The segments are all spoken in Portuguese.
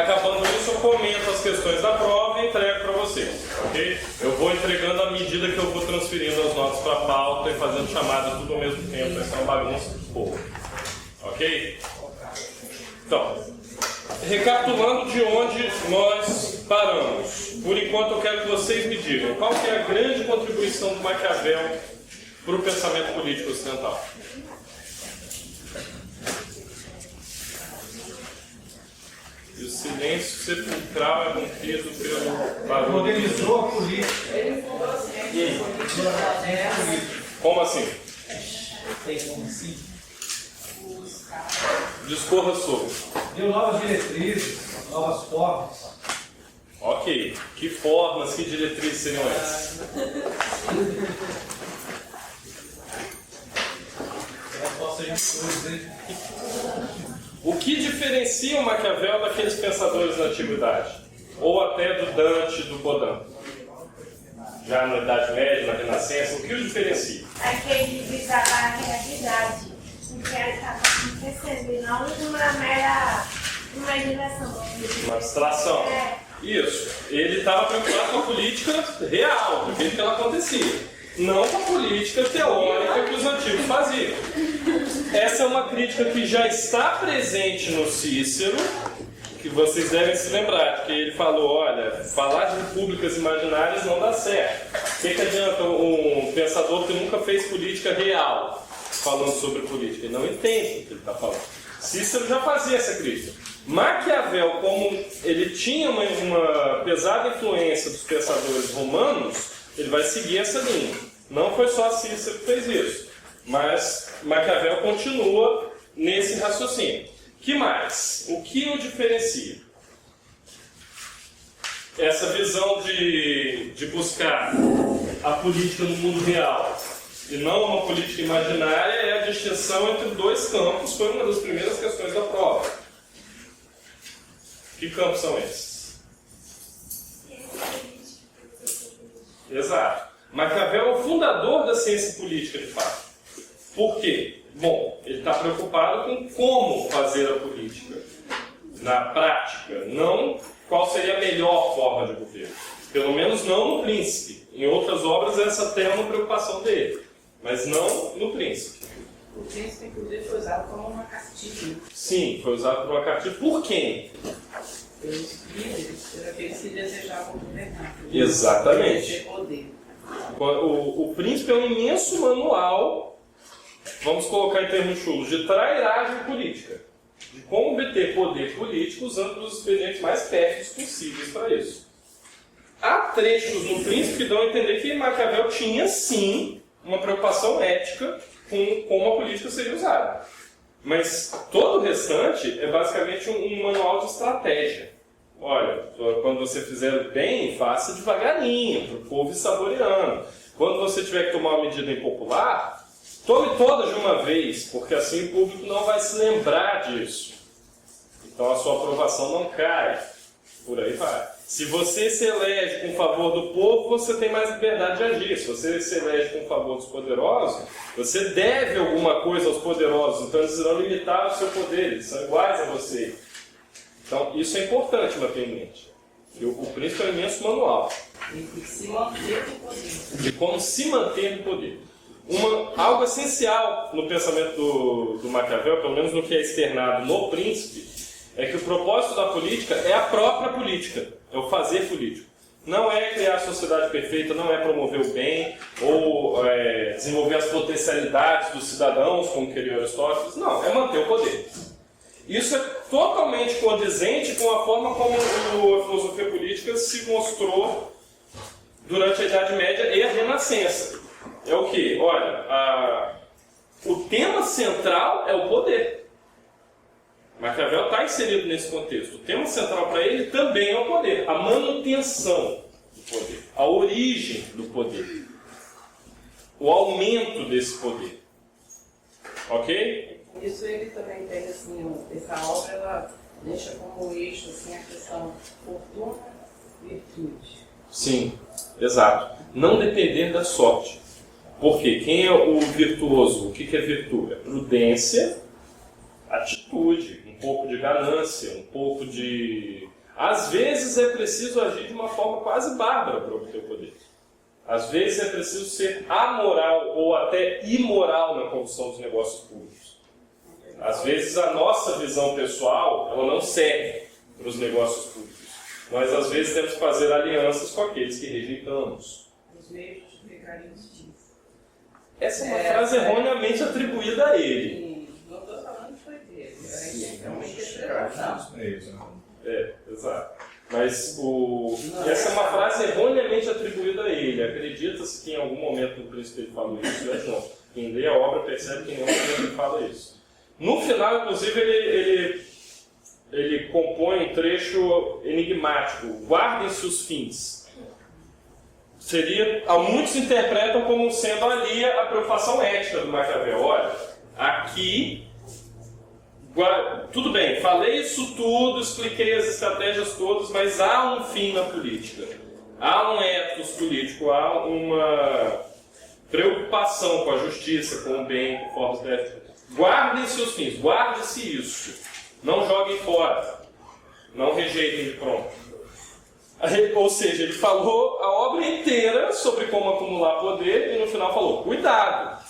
acabando isso, eu comento as questões da prova e entrego para vocês, ok? Eu vou entregando à medida que eu vou transferindo as notas para a pauta e fazendo chamada tudo ao mesmo tempo, essa é uma bagunça de porra, ok? Então, recapitulando de onde nós paramos, por enquanto eu quero que vocês me digam qual que é a grande contribuição do Maquiavel para o pensamento político ocidental. E o silêncio sepulcral é rompido pelo barulho. Modernizou a política. Ele fundou a ciência política. Como assim? Como assim? Discorra sobre. Deu novas diretrizes, novas formas. Ok. Que formas, que diretrizes seriam essas? O que diferencia o Maquiavel daqueles pensadores da antiguidade? Ou até do Dante, do Bodin? Já na Idade Média, na Renascença, o que o diferencia? É que ele visava a realidade, o que estava acontecendo, e não uma mera imaginação. Uma abstração. É. Isso. Ele estava preocupado com a política real, do jeito que ela acontecia. Não com a política teórica que os antigos faziam. Essa é uma crítica que já está presente no Cícero, que vocês devem se lembrar, porque ele falou, olha, falar de repúblicas imaginárias não dá certo. O que adianta um pensador que nunca fez política real falando sobre política? Ele não entende o que ele está falando. Cícero já fazia essa crítica. Maquiavel, como ele tinha uma pesada influência dos pensadores romanos, ele vai seguir essa linha. Não foi só Cícero que fez isso, mas Maquiavel continua nesse raciocínio. Que mais? O que o diferencia? Essa visão de buscar a política no mundo real e não uma política imaginária é a distinção entre dois campos, foi uma das primeiras questões da prova. Que campos são esses? Exato. Maquiavel é o fundador da ciência política, de fato. Por quê? Bom, ele está preocupado com como fazer a política na prática, não qual seria a melhor forma de governo. Pelo menos não no Príncipe. Em outras obras essa até é uma preocupação dele, mas não no Príncipe. O Príncipe, inclusive, foi usado como uma castigo. Sim, foi usado como uma castigo. Por quem? Pelos líderes, por aqueles que desejavam governar. Exatamente. Poder. O Príncipe é um imenso manual, vamos colocar em termos chulos, de trairagem política. De como obter poder político usando os expedientes mais pérfidos possíveis para isso. Há trechos no Príncipe que dão a entender que Maquiavel tinha, sim, uma preocupação ética com como a política seria usada. Mas todo o restante é basicamente um manual de estratégia. Olha, quando você fizer bem, faça devagarinho, para o povo ir saboreando. Quando você tiver que tomar uma medida impopular, tome todas de uma vez, porque assim o público não vai se lembrar disso. Então a sua aprovação não cai. Por aí vai. Se você se elege com favor do povo, você tem mais liberdade de agir. Se você se elege com favor dos poderosos, você deve alguma coisa aos poderosos, então eles irão limitar o seu poder, eles são iguais a você. Então isso é importante manter em mente. O Príncipe é um imenso manual. E se manter no poder. De como se manter no poder. Algo essencial no pensamento do Maquiavel, pelo menos no que é externado no Príncipe, é que o propósito da política é a própria política, é o fazer político. Não é criar a sociedade perfeita, não é promover o bem, ou desenvolver as potencialidades dos cidadãos, como queria Aristóteles, não, é manter o poder. Isso é totalmente condizente com a forma como a filosofia política se mostrou durante a Idade Média e a Renascença. É o quê? Olha, o tema central é o poder. Maquiavel está inserido nesse contexto. O tema central para ele também é o poder, a manutenção do poder, a origem do poder, o aumento desse poder. Ok? Isso ele também tem, assim, essa obra, ela deixa como eixo assim, a questão fortuna e virtude. Sim, exato. Não depender da sorte. Porque quem é o virtuoso? O que é virtude? É prudência, atitude, pouco de ganância, um pouco de... Às vezes é preciso agir de uma forma quase bárbara para obter o poder. Às vezes é preciso ser amoral ou até imoral na condução dos negócios públicos. Às vezes a nossa visão pessoal, ela não serve para os negócios públicos. Nós às vezes temos que fazer alianças com aqueles que rejeitamos. Os meios justificarem a justiça. Essa é uma frase erroneamente atribuída a ele. Sim, não estou falando que foi dele. É uma interpretação. Exato. Mas essa é uma frase erroneamente atribuída a ele. Acredita-se que em algum momento no príncipe ele falou isso, mas não. Quem lê a obra percebe que em nenhum momento ele fala isso. No final, inclusive, ele compõe um trecho enigmático. Guardem-se os fins. Muitos interpretam como sendo ali a preocupação ética do Maquiavel. Olha, aqui... Tudo bem, falei isso tudo, expliquei as estratégias todas, mas há um fim na política. Há um ethos político, há uma preocupação com a justiça, com o bem, com formas de ética. Guardem seus fins, guarde-se isso. Não joguem fora. Não rejeitem de pronto. Ou seja, ele falou a obra inteira sobre como acumular poder e no final falou, cuidado,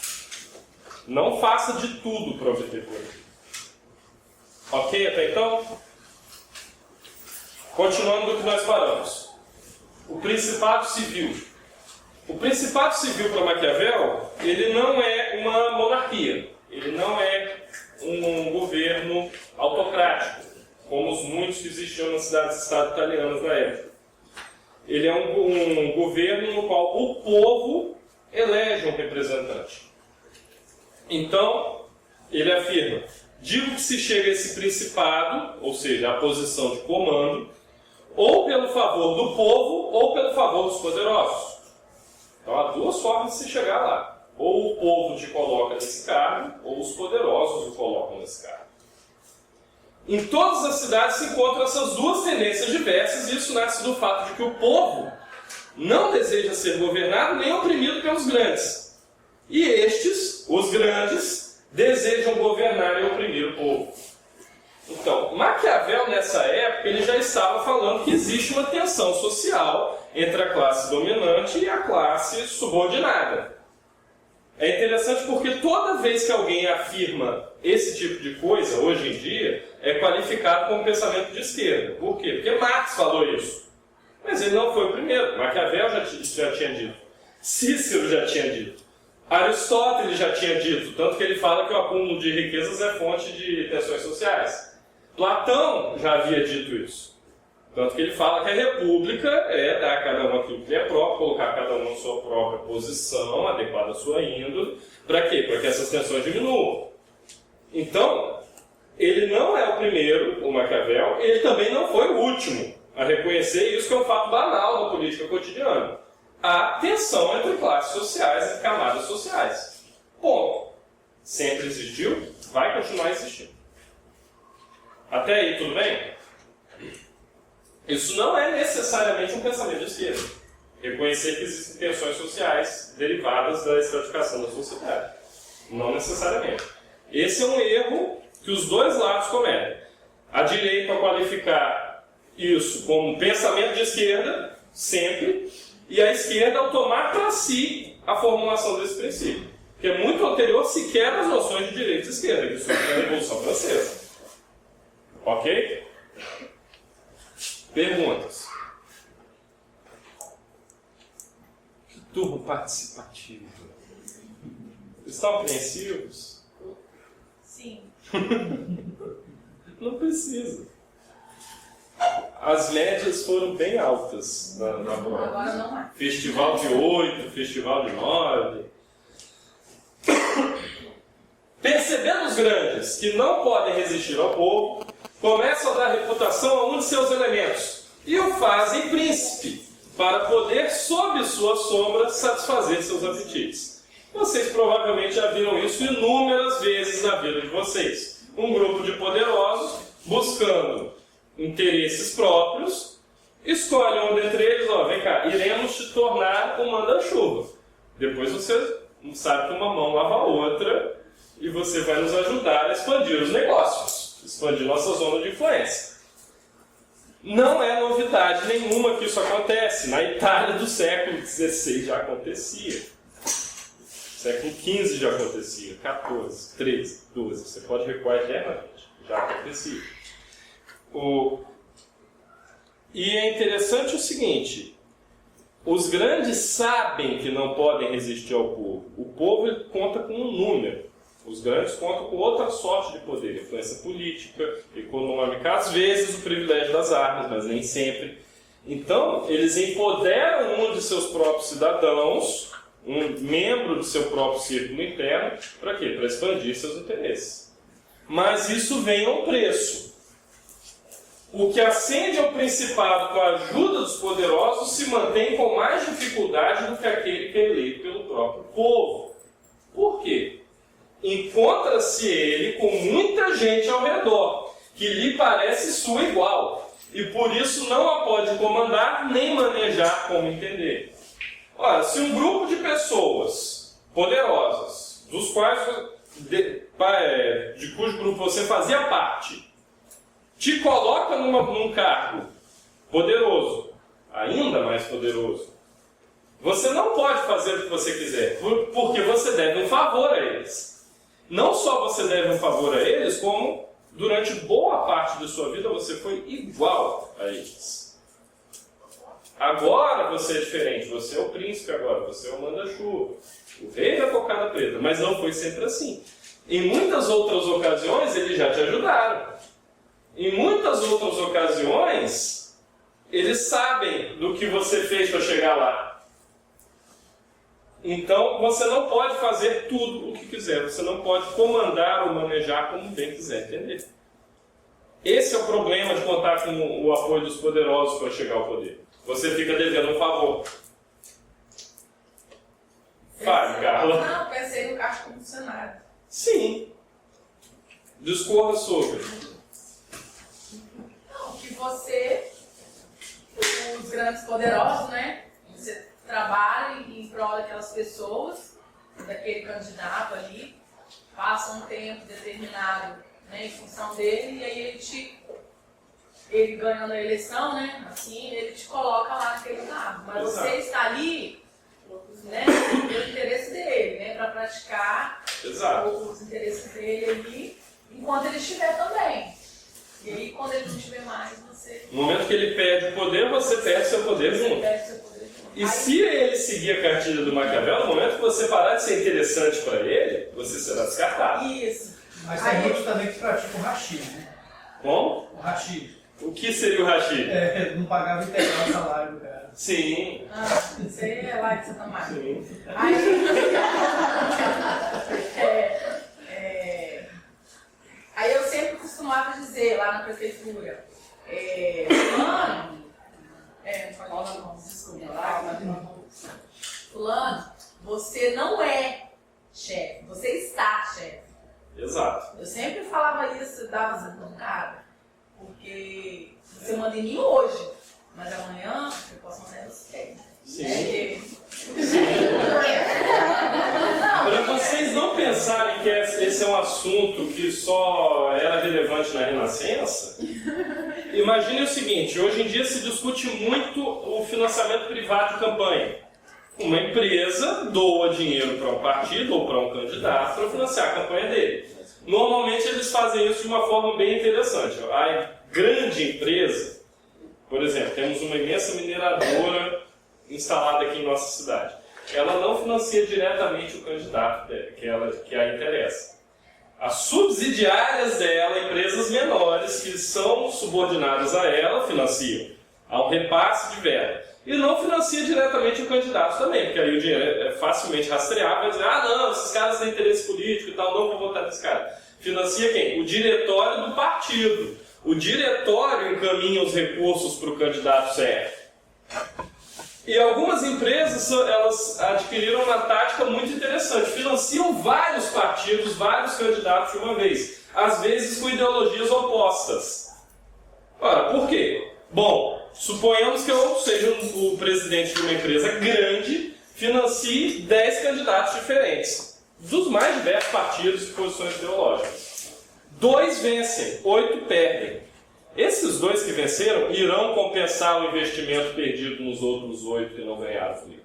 não faça de tudo para obter poder. Ok até então? Continuando do que nós paramos. O Principado Civil. O Principado Civil para Maquiavel, ele não é uma monarquia. Ele não é um governo autocrático, como os muitos que existiam nas cidades-estado italianas na época. Ele é um governo no qual o povo elege um representante. Então, ele afirma... Digo que se chega a esse principado, ou seja, a posição de comando, ou pelo favor do povo, ou pelo favor dos poderosos. Então há duas formas de se chegar lá. Ou o povo te coloca nesse cargo, ou os poderosos o colocam nesse cargo. Em todas as cidades se encontram essas duas tendências diversas, e isso nasce do fato de que o povo não deseja ser governado nem oprimido pelos grandes. E estes, os grandes, desejam governar e oprimir o povo. Então, Maquiavel, nessa época, ele já estava falando que existe uma tensão social entre a classe dominante e a classe subordinada. É interessante porque toda vez que alguém afirma esse tipo de coisa, hoje em dia, é qualificado como pensamento de esquerda. Por quê? Porque Marx falou isso. Mas ele não foi o primeiro. Maquiavel já tinha dito. Cícero já tinha dito. Aristóteles já tinha dito, tanto que ele fala que o acúmulo de riquezas é fonte de tensões sociais. Platão já havia dito isso. Tanto que ele fala que a república é dar a cada um aquilo que lhe é próprio, colocar cada um na sua própria posição, adequada à sua índole. Para quê? Para que essas tensões diminuam. Então, ele não é o primeiro, o Maquiavel, ele também não foi o último a reconhecer isso, que é um fato banal na política cotidiana. Há tensão entre classes sociais e camadas sociais. Ponto. Sempre existiu, vai continuar existindo. Até aí, tudo bem? Isso não é necessariamente um pensamento de esquerda. Reconhecer que existem tensões sociais derivadas da estratificação da sociedade. Não necessariamente. Esse é um erro que os dois lados cometem. A direita qualificar isso como pensamento de esquerda, sempre, e a esquerda ao tomar para si a formulação desse princípio, que é muito anterior sequer às noções de direita e esquerda, que surgiu na Revolução Francesa. Ok? Perguntas? Que turma participativa. Estão apreensivos? Sim. Não precisa. As médias foram bem altas na prova. Agora não mais. Festival de 8, festival de 9. Percebendo os grandes que não podem resistir ao povo, começam a dar reputação a um de seus elementos e o fazem príncipe, para poder, sob sua sombra, satisfazer seus apetites. Vocês provavelmente já viram isso inúmeras vezes na vida de vocês. Um grupo de poderosos buscando interesses próprios, escolhe um dentre eles, vem cá, iremos te tornar um manda-chuva. Depois você sabe que uma mão lava a outra e você vai nos ajudar a expandir os negócios. expandir nossa zona de influência. Não é novidade nenhuma que isso acontece. Na Itália do século XVI já acontecia. Século XV já acontecia. XIV, XIII, XII. Você pode recuar eternamente. Já acontecia. E é interessante o seguinte. Os grandes sabem que não podem resistir ao povo. O povo ele conta com um número. Os grandes contam com outra sorte de poder, influência política, econômica, às vezes o privilégio das armas, mas nem sempre. Então, eles empoderam um de seus próprios cidadãos, um membro do seu próprio círculo interno, para quê? Para expandir seus interesses. Mas isso vem a um preço. O que ascende ao principado com a ajuda dos poderosos se mantém com mais dificuldade do que aquele que é eleito pelo próprio povo. Por quê? Encontra-se ele com muita gente ao redor, que lhe parece sua igual, e por isso não a pode comandar nem manejar como entender. Ora, se um grupo de pessoas poderosas, dos quais de cujo grupo você fazia parte, te coloca num cargo poderoso, ainda mais poderoso, você não pode fazer o que você quiser, porque você deve um favor a eles. Não só você deve um favor a eles, como durante boa parte da sua vida você foi igual a eles. Agora você é diferente, você é o príncipe agora, você é o manda-chuva, o rei da cocada preta, mas não foi sempre assim. Em muitas outras ocasiões eles já te ajudaram. Em muitas outras ocasiões eles sabem do que você fez para chegar lá. Então, você não pode fazer tudo o que quiser. Você não pode comandar ou manejar como bem quiser, entender? Esse é o problema de contar com o apoio dos poderosos para chegar ao poder. Você fica devendo um favor. Fale, Carla. Não, pensei no cargo como funcionário. Sim. Discorra sobre. Não, que você, os grandes poderosos, né? Você trabalha em prol daquelas pessoas, daquele candidato ali, passa um tempo determinado, né, em função dele, e aí ele ganhando a eleição, né, assim, ele te coloca lá naquele cargo. Mas Exato. você está ali, né, pelo interesse dele, né, para praticar Exato. os interesses dele ali, enquanto ele estiver também. E aí, quando ele não estiver mais, você... No momento que ele perde o poder, você perde seu poder junto. perde seu poder junto. E se ele seguir a cartilha do Maquiavel, no momento que você parar de ser interessante para ele, você será descartado. Isso. Mas tem muitos também que praticam o hashi, né? Como? O hashi. O que seria o hashi? Não pagava integral o salário do cara. Sim. Você é lá de Santa Maria. Sim. Aí eu sempre costumava dizer lá na prefeitura, fulano, você não é chefe, você está chefe. Exato. Eu sempre falava isso, dava essa pancada, porque você manda em mim hoje, mas amanhã eu posso mandar em você. Sim. Para vocês não pensarem que esse é um assunto que só era relevante na Renascença, imagine o seguinte, hoje em dia se discute muito o financiamento privado de campanha. Uma empresa doa dinheiro para um partido ou para um candidato para financiar a campanha dele. Normalmente eles fazem isso de uma forma bem interessante. A grande empresa, por exemplo, temos uma imensa mineradora instalada aqui em nossa cidade. Ela não financia diretamente o candidato que a interessa. As subsidiárias dela, empresas menores que são subordinadas a ela, financiam. Há um repasse de verba. E não financia diretamente o candidato também, porque aí o dinheiro é facilmente rastreável, vai dizer, não, esses caras têm interesse político e tal, não vou votar nesse cara. Financia quem? O diretório do partido. O diretório encaminha os recursos para o candidato certo. E algumas empresas, elas adquiriram uma tática muito interessante. Financiam vários partidos, vários candidatos de uma vez. Às vezes com ideologias opostas. Ora, por quê? Bom, suponhamos que eu seja o presidente de uma empresa grande, financie 10 candidatos diferentes, dos mais diversos partidos e posições ideológicas. 2 vencem, 8 perdem. Esses 2 que venceram irão compensar o investimento perdido nos outros 8 que não ganharam, Felipe.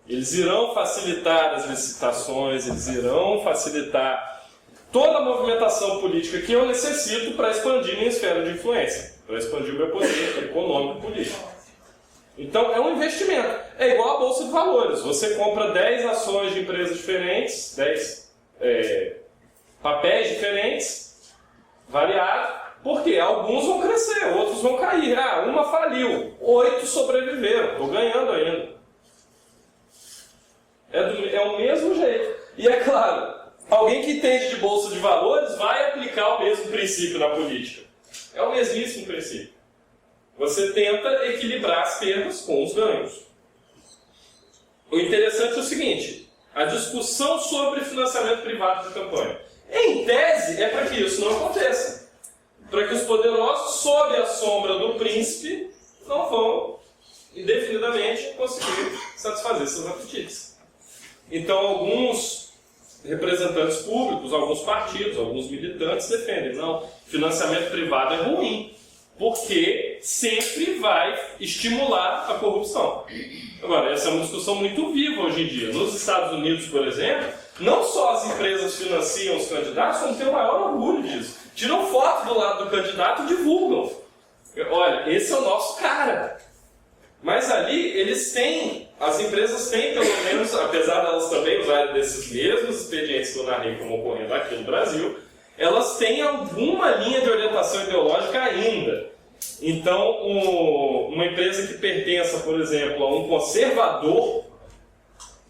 Eles irão facilitar as licitações, eles irão facilitar toda a movimentação política que eu necessito para expandir minha esfera de influência, para expandir o meu poder econômico e político. Então, é um investimento. É igual a Bolsa de Valores. Você compra 10 ações de empresas diferentes, 10 papéis diferentes, variados, porque alguns vão crescer, outros vão cair. Uma faliu, 8 sobreviveram, estou ganhando ainda. É o mesmo jeito. E é claro, alguém que entende de Bolsa de Valores vai aplicar o mesmo princípio na política. É o mesmíssimo princípio. Você tenta equilibrar as perdas com os ganhos. O interessante é o seguinte, a discussão sobre financiamento privado de campanha. Em tese, é para que isso não aconteça. Para que os poderosos, sob a sombra do príncipe, não vão indefinidamente conseguir satisfazer seus apetites. Então, alguns representantes públicos, alguns partidos, alguns militantes defendem, não, financiamento privado é ruim, porque sempre vai estimular a corrupção. Agora, essa é uma discussão muito viva hoje em dia. Nos Estados Unidos, por exemplo, não só as empresas financiam os candidatos, como tem o maior orgulho disso. Tiram foto do lado do candidato e divulgam. Olha, esse é o nosso cara. Mas ali, as empresas têm pelo menos, apesar de elas também usarem desses mesmos expedientes que eu narrei como ocorrendo aqui no Brasil, elas têm alguma linha de orientação ideológica ainda. Então, uma empresa que pertença, por exemplo, a um conservador,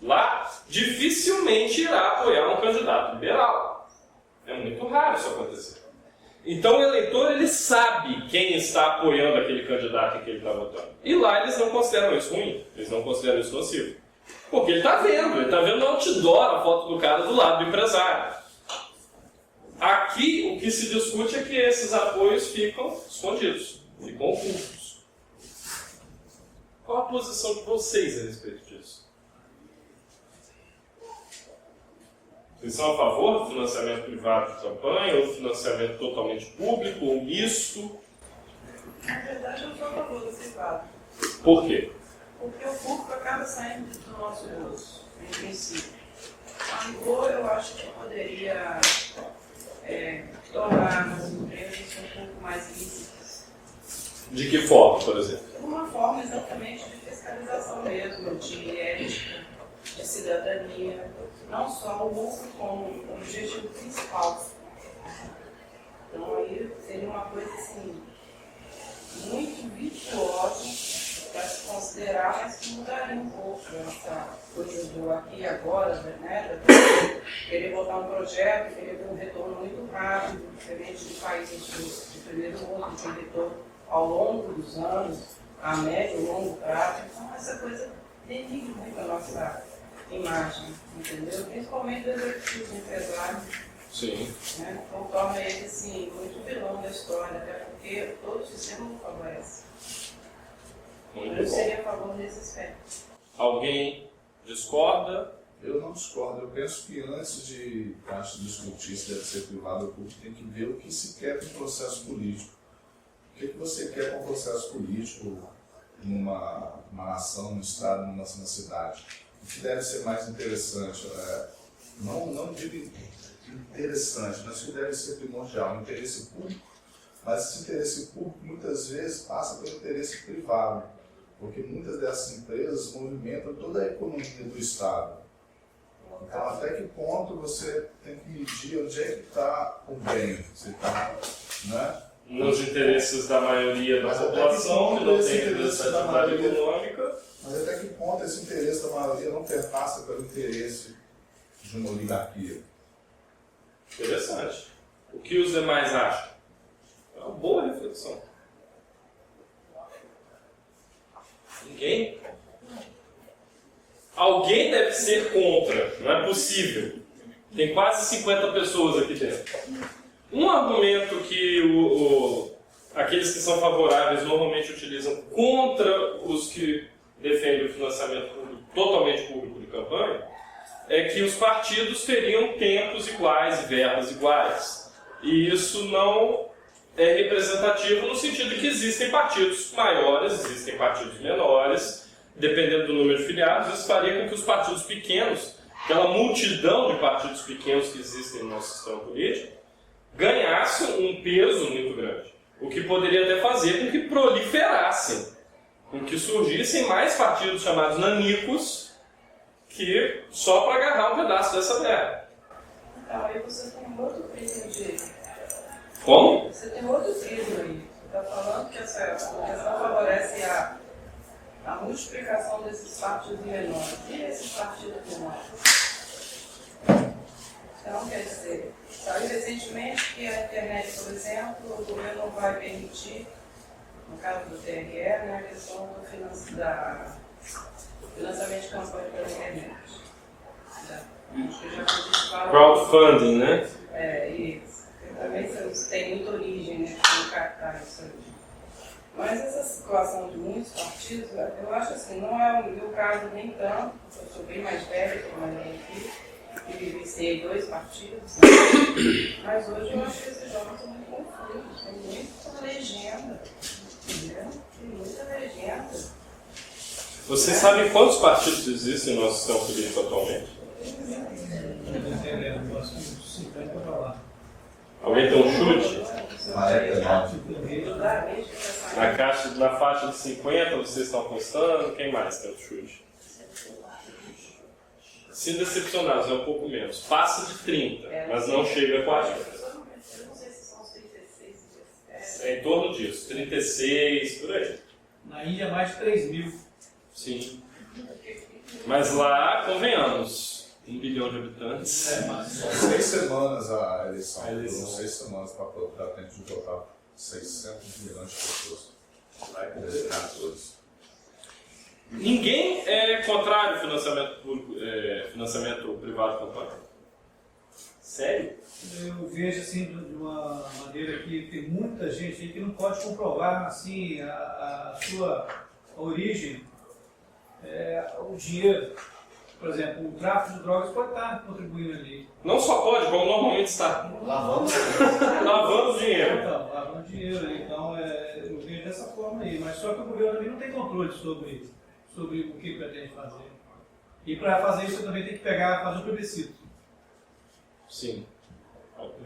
lá, dificilmente irá apoiar um candidato liberal. É muito raro isso acontecer. Então o eleitor, ele sabe quem está apoiando aquele candidato em que ele está votando. E lá eles não consideram isso ruim, eles não consideram isso nocivo. Porque ele está vendo no outdoor a foto do cara do lado do empresário. Aqui, o que se discute é que esses apoios ficam escondidos, ficam ocultos. Qual a posição de vocês a respeito disso? Vocês são a favor do financiamento privado de campanha, ou do financiamento totalmente público, ou misto? Na verdade, eu sou a favor do privado. Por quê? Porque o público acaba saindo do nosso bolso, em princípio. A rigor, eu acho que poderia tornar as empresas um pouco mais lícitas. De que forma, por exemplo? Uma forma exatamente de fiscalização mesmo, de ética, de cidadania, não só o lucro como objetivo principal. Então aí seria uma coisa assim, muito virtuosa para se considerar, mas que mudaria um pouco essa coisa do aqui e agora, né? Querer botar um projeto, querer ter um retorno muito rápido, diferente de países de primeiro mundo, que tem retorno ao longo dos anos, a médio e longo prazo. Então essa coisa denigre muito a nossa imagem, entendeu? Principalmente do executivo empresário. Sim. Né? Então torna ele assim, muito vilão da história, até porque todo o sistema não favorece. Eu seria a favor desse aspecto. Alguém discorda? Eu não discordo. Eu penso que antes de discutir se deve ser privado ou público, tem que ver o que se quer com o processo político. O que você quer com o processo político numa nação, num estado, numa cidade? O que deve ser mais interessante? Não digo interessante, mas o que deve ser primordial? O interesse público. Mas esse interesse público muitas vezes passa pelo interesse privado, porque muitas dessas empresas movimentam toda a economia do Estado. Então, até que ponto você tem que medir onde é que está o bem? Você está, né? Nos interesses da maioria da população, que não tem representatividade econômica. Mas até que ponto esse interesse da maioria não perpassa pelo interesse de uma oligarquia? Interessante. O que os demais acham? É uma boa reflexão. Ninguém? Alguém deve ser contra, não é possível. Tem quase 50 pessoas aqui dentro. Um argumento que aqueles que são favoráveis normalmente utilizam contra os que defendem o financiamento público, totalmente público de campanha, é que os partidos teriam tempos iguais e verbas iguais. E isso não é representativo no sentido de que existem partidos maiores, existem partidos menores, dependendo do número de filiados. Isso faria com que os partidos pequenos, aquela multidão de partidos pequenos que existem no nosso sistema político, ganhassem um peso muito grande. O que poderia até fazer com que proliferassem, com que surgissem mais partidos chamados nanicos, que só para agarrar um pedaço dessa terra. Então, aí você tem outro prisma de... Como? Você tem outro prisma aí. Você está falando que essa questão favorece a multiplicação desses partidos menores. E esses partidos menores? Então, quer dizer, saiu recentemente que a internet, por exemplo, o governo não vai permitir, no caso do TRE, né, a questão do financiamento de campanha pela internet. Acho que já foi Crowdfunding, né? isso. Também tem muita origem, né, no cartaz isso aí. Mas essa situação de muitos partidos, eu acho assim, não é o meu caso nem tanto, eu sou bem mais velha que a Maria aqui, e vivenciei 2 partidos, né? Mas hoje eu acho que esses jovens são muito confusos, tem muita legenda, entendeu? Tem muita legenda. Você sabe quantos partidos existem no nosso sistema político atualmente? Uns 50 para lá. Alguém tem um chute? 49. Na faixa de 50 vocês estão apostando? Quem mais tem um chute? Se decepcionados, é um pouco menos. Passa de 30, mas não chega a 40. Eu não sei se são os 36, 17. É em torno disso, 36, por aí. Na ilha, mais de 3 mil. Sim. Mas lá, convenhamos, 1 bilhão de habitantes. São 6 semanas a eleição. A eleição. Foram 6 semanas para dar tempo de votar 600 milhões de pessoas. Vai complicar todos. Ninguém é contrário ao financiamento privado de campanha? Sério? Eu vejo assim de uma maneira que tem muita gente aí que não pode comprovar assim a sua origem, o dinheiro. Por exemplo, o tráfico de drogas pode estar contribuindo ali. Não só pode, como normalmente está. Lavando dinheiro. Então, lavando dinheiro aí. Então, eu vejo dessa forma aí. Mas só que o governo também não tem controle sobre o que pretende fazer. E para fazer isso, também tem que fazer um plebiscito. Sim.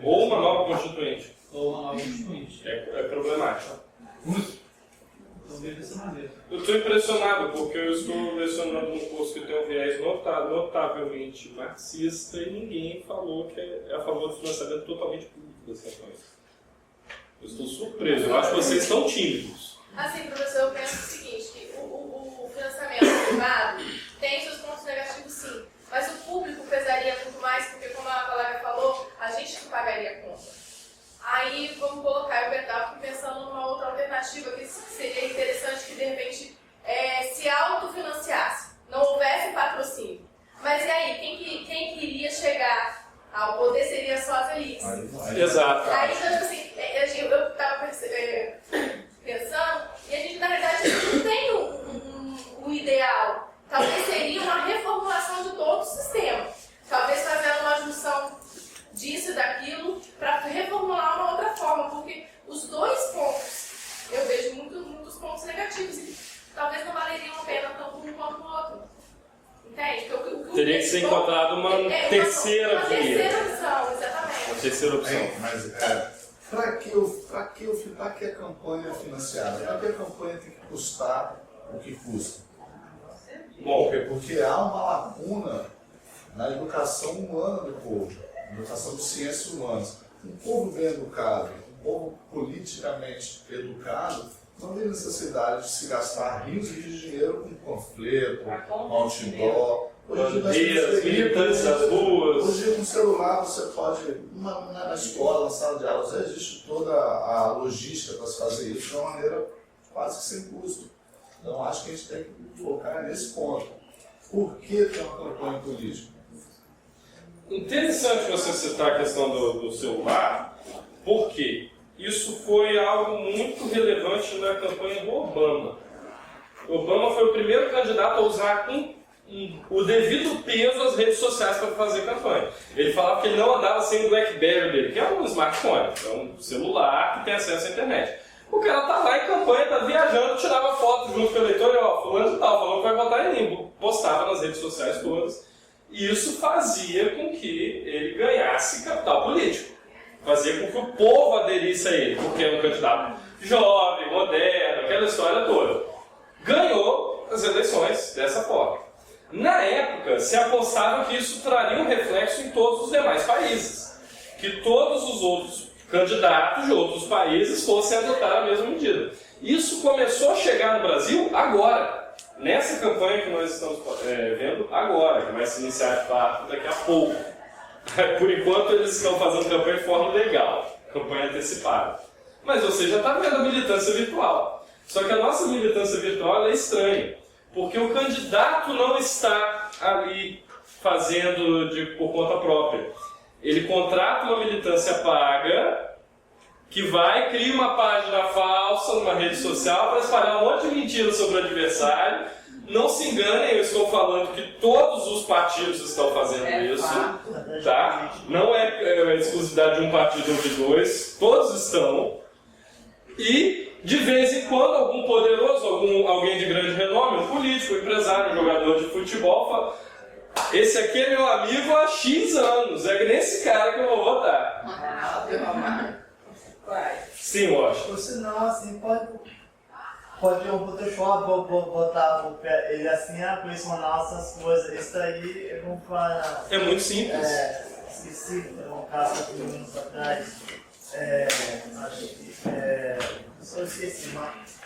Ou uma nova constituinte. Ou uma nova constituinte. É problemático. Então, vejo dessa maneira. Eu estou impressionado, porque eu estou lecionando num curso que tem um viés notavelmente marxista e ninguém falou que é a favor do financiamento totalmente público das campanhas. Eu estou surpreso. Eu acho que vocês estão tímidos. Assim, professor, eu penso o seguinte, que o financiamento privado tem seus pontos negativos, sim, mas o público pesaria muito mais, porque, como a colega falou, a gente que pagaria a conta. Aí, vamos colocar, eu estava pensando numa outra alternativa que seria interessante, que de repente se autofinanciasse, não houvesse patrocínio. Mas e aí, quem queria chegar ao poder seria só as elites. Exato. Aí, então, assim, eu estava pensando, e a gente, na verdade, não tem o ideal. Talvez seria uma reformulação de todo o sistema. Talvez fazendo uma junção disso e daquilo para reformular uma outra forma, porque os 2 pontos, eu vejo muitos pontos negativos e talvez não valeriam a pena tanto um quanto o outro. Entende? Teria que ser encontrada uma terceira via. Uma terceira opção, exatamente. Uma terceira opção. Mas para que a campanha é financiada? Para que a campanha tem que custar o que custa? Bom, Porque há uma lacuna na educação humana do povo, educação de ciências humanas. Um povo bem educado, um povo politicamente educado, não tem necessidade de se gastar rios de dinheiro com panfleto, com outdoor. bandeiras, militantes das ruas. Hoje com o celular você pode, na escola, na sala de aula, já existe toda a logística para se fazer isso de uma maneira quase que sem custo. Então acho que a gente tem que focar nesse ponto. Por que ter uma campanha política? Interessante você citar a questão do celular, porque isso foi algo muito relevante na campanha do Obama. O Obama foi o primeiro candidato a usar um o devido peso às redes sociais para fazer campanha. Ele falava que ele não andava sem o BlackBerry dele, que é um smartphone, é um celular que tem acesso à internet. O cara tá lá em campanha, tá viajando, tirava foto junto com o eleitor e ó, fulano de tal, falou que vai votar em mim, postava nas redes sociais todas. E isso fazia com que ele ganhasse capital político. Fazia com que o povo aderisse a ele, porque é um candidato jovem, moderno, aquela história toda. Ganhou as eleições dessa forma. Na época, se apostava que isso traria um reflexo em todos os demais países. Que todos os outros candidatos de outros países fossem adotar a mesma medida. Isso começou a chegar no Brasil agora, nessa campanha que nós estamos vendo agora, que vai se iniciar de fato daqui a pouco. Por enquanto eles estão fazendo campanha de forma legal, campanha antecipada. Mas você já está vendo a militância virtual. Só que a nossa militância virtual é estranha, porque o candidato não está ali fazendo por conta própria. Ele contrata uma militância paga, que vai, cria uma página falsa numa rede social para espalhar um monte de mentira sobre o adversário. Não se enganem, eu estou falando que todos os partidos estão fazendo isso, tá? Não é exclusividade de um partido ou de dois, todos estão. E, de vez em quando, algum poderoso, alguém de grande renome, um político, um empresário, um jogador de futebol, fala: esse aqui é meu amigo há X anos, é nesse cara que eu vou votar. Sim, Washington. Ou senão, assim, pode ter um Photoshop, botar ele assim, colecionar essas coisas. Isso aí é como para... É muito simples. Esqueci, um caso aqui uns atrás. Acho que... só esqueci, mas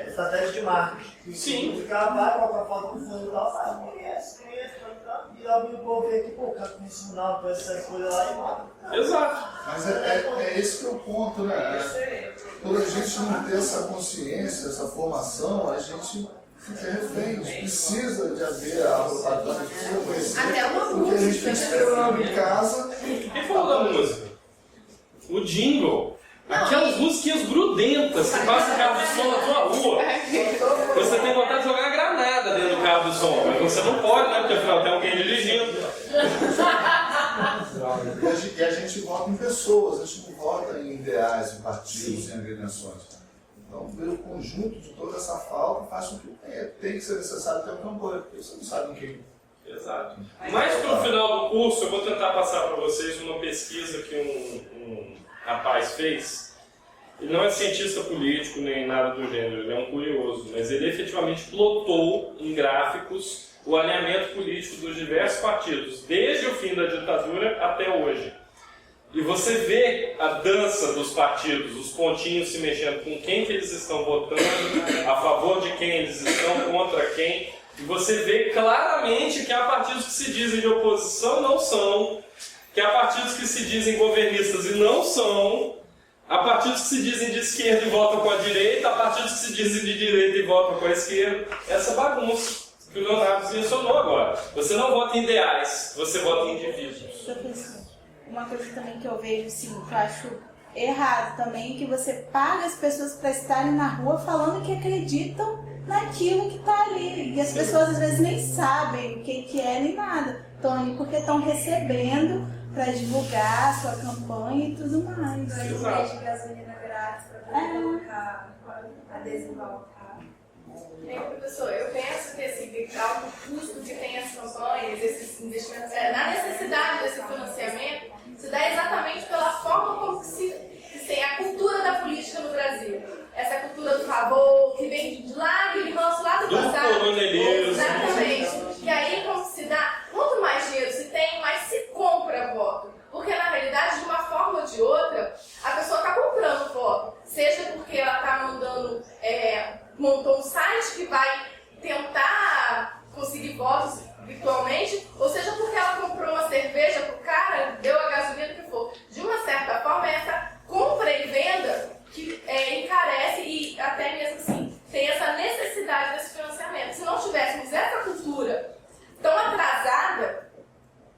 estratégia de marketing. Sim. O cara vai colocar a foto do fundo e tal, sabe? Conhece, e o povo vê que, pô, o cara conhece com essas coisas lá e mata. Exato. Mas é esse que é o ponto, né? Por a gente não ter essa consciência, essa formação, a gente fica refém. A gente precisa de haver a gente precisa conhecer. Até uma porque a gente fica esperando em casa. Quem falou da música? O jingle. Aquelas musiquinhas grudentas que passam o carro de som na tua rua. Você tem vontade de jogar granada dentro do carro de som, mas você não pode, né? Porque afinal tem alguém dirigindo. E a gente vota em pessoas, a gente não vota em ideais, em partidos, em agremiações. Então, pelo conjunto de toda essa falta, faz com que tem que ser necessário ter uma campanha, porque você não sabe em quem. Exato. Mas para o final do curso, eu vou tentar passar para vocês uma pesquisa que um rapaz fez. Ele não é cientista político nem nada do gênero, ele é um curioso, mas ele efetivamente plotou em gráficos o alinhamento político dos diversos partidos, desde o fim da ditadura até hoje. E você vê a dança dos partidos, os pontinhos se mexendo, com quem que eles estão votando, a favor de quem eles estão, contra quem. E você vê claramente que há partidos que se dizem de oposição e não são, que há partidos que se dizem governistas e não são, há partidos que se dizem de esquerda e votam com a direita, há partidos que se dizem de direita e votam com a esquerda. Essa bagunça que o Leonardo mencionou agora. Você não vota em ideais, você vota em indivíduos. Professor, uma coisa também que eu vejo, assim, que eu acho errado também, é que você paga as pessoas para estarem na rua falando que acreditam naquilo que está ali. E as pessoas às vezes nem sabem o que é nem nada. Estão ali porque estão recebendo para divulgar a sua campanha e tudo mais. De gasolina grátis para poder colocar adesivar o carro. Professor, eu penso que esse alto custo que tem as campanhas, esses investimentos, na necessidade desse financiamento, se dá exatamente pela forma como se tem a cultura da política no Brasil. Essa cultura do favor, que vem de lá, aquele ranço lá do passado. Do coronelismo. Exatamente. E aí, como se dá, quanto mais dinheiro se tem, mais se compra voto. Porque, na realidade, de uma forma ou de outra, a pessoa está comprando voto. Seja porque ela está mandando, montou um site que vai tentar conseguir votos virtualmente, ou seja porque ela comprou uma cerveja pro cara, deu a gasolina, o que for. De uma certa forma, essa compra e venda que encarece e até mesmo assim tem essa necessidade desse financiamento. Se não tivéssemos essa cultura tão atrasada,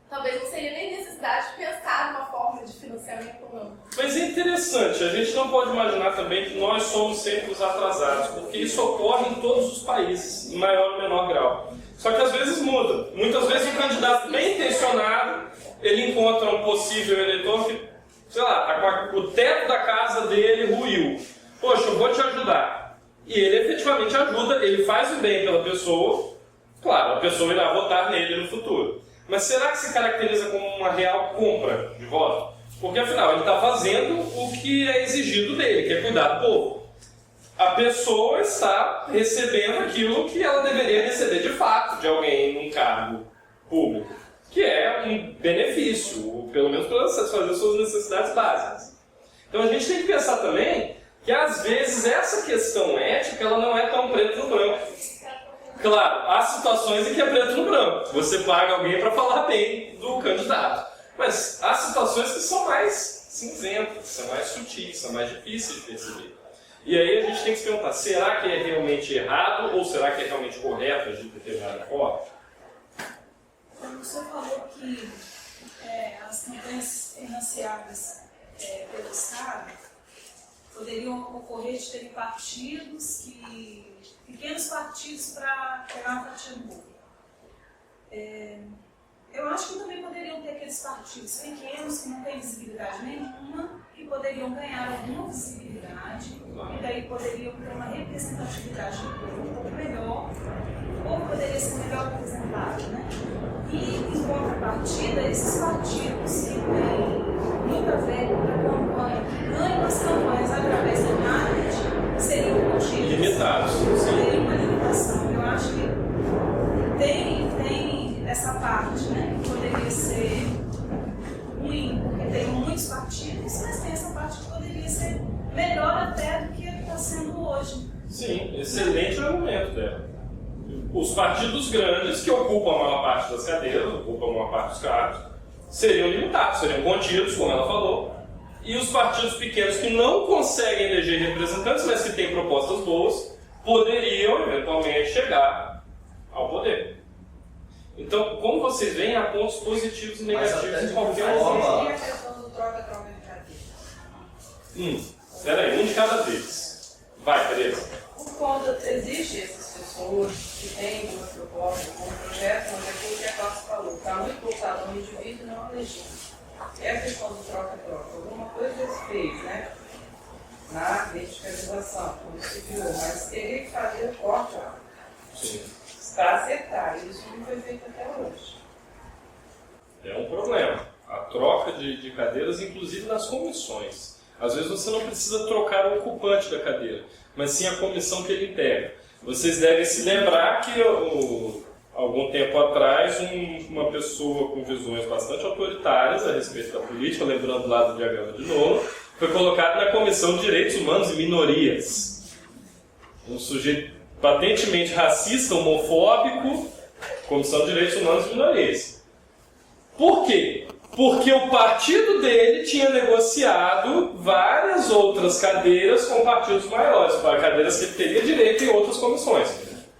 talvez não seria nem necessidade de pensar numa forma de financiamento ou não. Mas é interessante, a gente não pode imaginar também que nós somos sempre os atrasados, porque isso ocorre em todos os países, em maior ou menor grau. Só que às vezes muda. Muitas vezes o candidato bem intencionado, ele encontra um possível eleitor que, sei lá, tá com o teto da casa dele ruiu. Poxa, eu vou te ajudar. E ele efetivamente ajuda, ele faz o bem pela pessoa. Claro, a pessoa irá votar nele no futuro. Mas será que se caracteriza como uma real compra de voto? Porque afinal, ele está fazendo o que é exigido dele, que é cuidar do povo. A pessoa está recebendo aquilo que ela deveria receber de fato de alguém num cargo público, que é um benefício, pelo menos para satisfazer suas necessidades básicas. Então a gente tem que pensar também que às vezes essa questão ética ela não é tão preto no branco. Claro, há situações em que é preto no branco. Você paga alguém para falar bem do candidato. Mas há situações que são mais cinzentas, são mais sutis, são mais difíceis de perceber. E aí a gente tem que se perguntar, será que é realmente errado ou será que é realmente correto agir de determinada forma? Você falou que as campanhas financiadas pelo Estado poderiam ocorrer de terem partidos, pequenos partidos para pegar uma fatia do bolo. Eu acho que também poderiam ter aqueles partidos pequenos que não têm visibilidade nenhuma e poderiam ganhar alguma visibilidade e daí poderiam ter uma representatividade do povo um pouco melhor ou poderia ser melhor representado, né? E em contrapartida, esses partidos que têm muita verba para campanha, que ganham as campanhas através do marketing, seriam contidos. Limitados. Seria uma limitação. Eu acho que tem essa parte, né, que poderia ser ruim, porque tem muitos partidos, mas tem essa parte que poderia ser melhor até do que está sendo hoje. Sim, excelente argumento dela. Os partidos grandes, que ocupam a maior parte das cadeiras, ocupam a maior parte dos cargos, seriam limitados, seriam contidos, como ela falou. E os partidos pequenos que não conseguem eleger representantes, mas que têm propostas boas, poderiam, eventualmente, chegar ao poder. Então, como vocês veem, há pontos positivos e negativos em qualquer forma. E a questão do troca-troca de cadeira? Espera aí, um de cada vez. Vai, Tereza. Por conta, existe essas pessoas que têm uma proposta, um projeto, mas aquilo que a Cláudia falou, está muito voltado ao indivíduo e não ao legítimo. É a questão do troca-troca. Alguma coisa se fez, né? Na verticalização, como se viu, mas teria que fazer o corte lá. Sim. Para acertar, isso não foi feito até hoje. É um problema. A troca de cadeiras, inclusive nas comissões. Às vezes você não precisa trocar o ocupante da cadeira, mas sim a comissão que ele integra. Vocês devem se lembrar que algum tempo atrás uma pessoa com visões bastante autoritárias a respeito da política, lembrando lá do diagrama de novo, foi colocado na Comissão de Direitos Humanos e Minorias. Um sujeito patentemente racista, homofóbico, Comissão de Direitos Humanos e Minorias. Por quê? Porque o partido dele tinha negociado várias outras cadeiras com partidos maiores, para cadeiras que ele teria direito em outras comissões,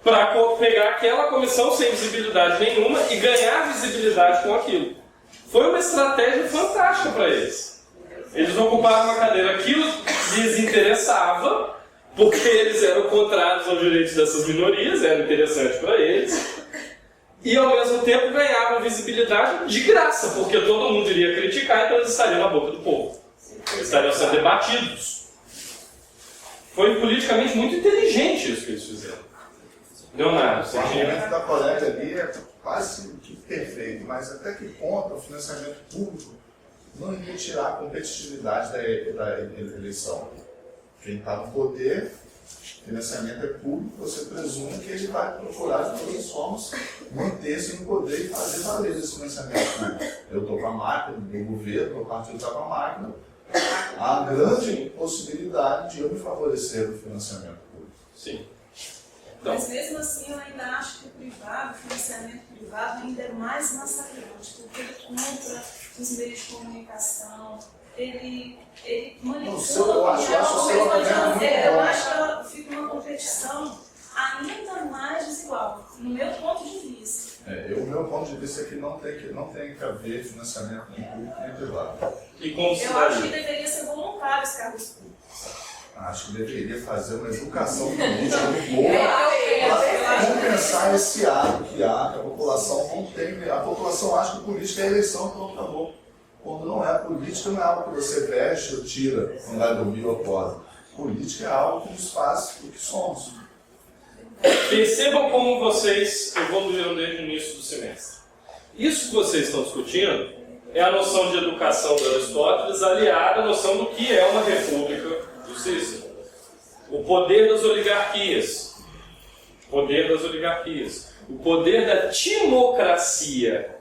para pegar aquela comissão sem visibilidade nenhuma e ganhar visibilidade com aquilo. Foi uma estratégia fantástica para eles. Eles ocuparam uma cadeira, aquilo lhes interessava, porque eles eram contrários aos direitos dessas minorias, era interessante para eles, e ao mesmo tempo ganhavam visibilidade de graça, porque todo mundo iria criticar, então eles estariam na boca do povo. Eles estariam sendo debatidos. Foi politicamente muito inteligente isso que eles fizeram. Leonardo, você O tinha... argumento da colega ali é quase que perfeito, mas até que ponto o financiamento público não iria tirar a competitividade da eleição? Quem está no poder, financiamento é público, você presume que ele vai procurar de todas as formas manter-se no poder e fazer valer esse financiamento público. Eu estou com a máquina, o governo, o partido está com a máquina, há grande possibilidade de eu me favorecer no financiamento público. Sim. Então, Mas mesmo assim eu ainda acho que o financiamento privado ainda é mais massacrante, porque ele compra os meios de comunicação, ele manipula eu acho o seu argumento eu acho que fica uma competição ainda mais desigual, no meu ponto de vista. O meu ponto de vista é que não tem que haver financiamento nem público nem privado. e como se Eu acho que deveria ser voluntário os cargos públicos. Acho que deveria fazer uma educação política muito boa para compensar esse ato que há, que a população não tem. A população acha que política é eleição, pronto, acabou. Quando não é política, não é algo que você veste ou tira quando vai dormir ou acorda. Política é algo que nos faz o que somos. Percebam como vocês evoluíram desde o início do semestre. Isso que vocês estão discutindo é a noção de educação de Aristóteles aliada à noção do que é uma república do Cícero. O poder das oligarquias. O poder das oligarquias. O poder da timocracia.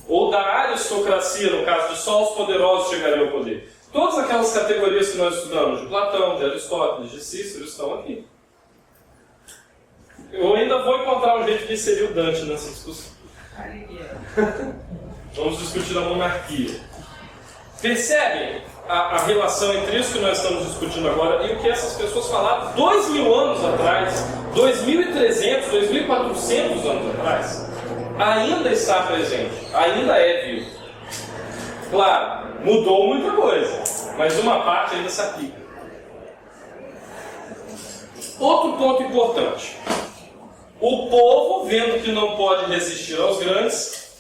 Ou da aristocracia, no caso de só os poderosos chegariam ao poder. Todas aquelas categorias que nós estudamos, de Platão, de Aristóteles, de Cícero, estão aqui. Eu ainda vou encontrar um jeito de inserir o Dante nessa discussão. Vamos discutir a monarquia. Percebem a relação entre isso que nós estamos discutindo agora e o que essas pessoas falaram 2000 anos atrás, 2300, 2400 anos atrás? Ainda está presente, ainda é vivo. Claro, mudou muita coisa, mas uma parte ainda se aplica. Outro ponto importante. O povo, vendo que não pode resistir aos grandes,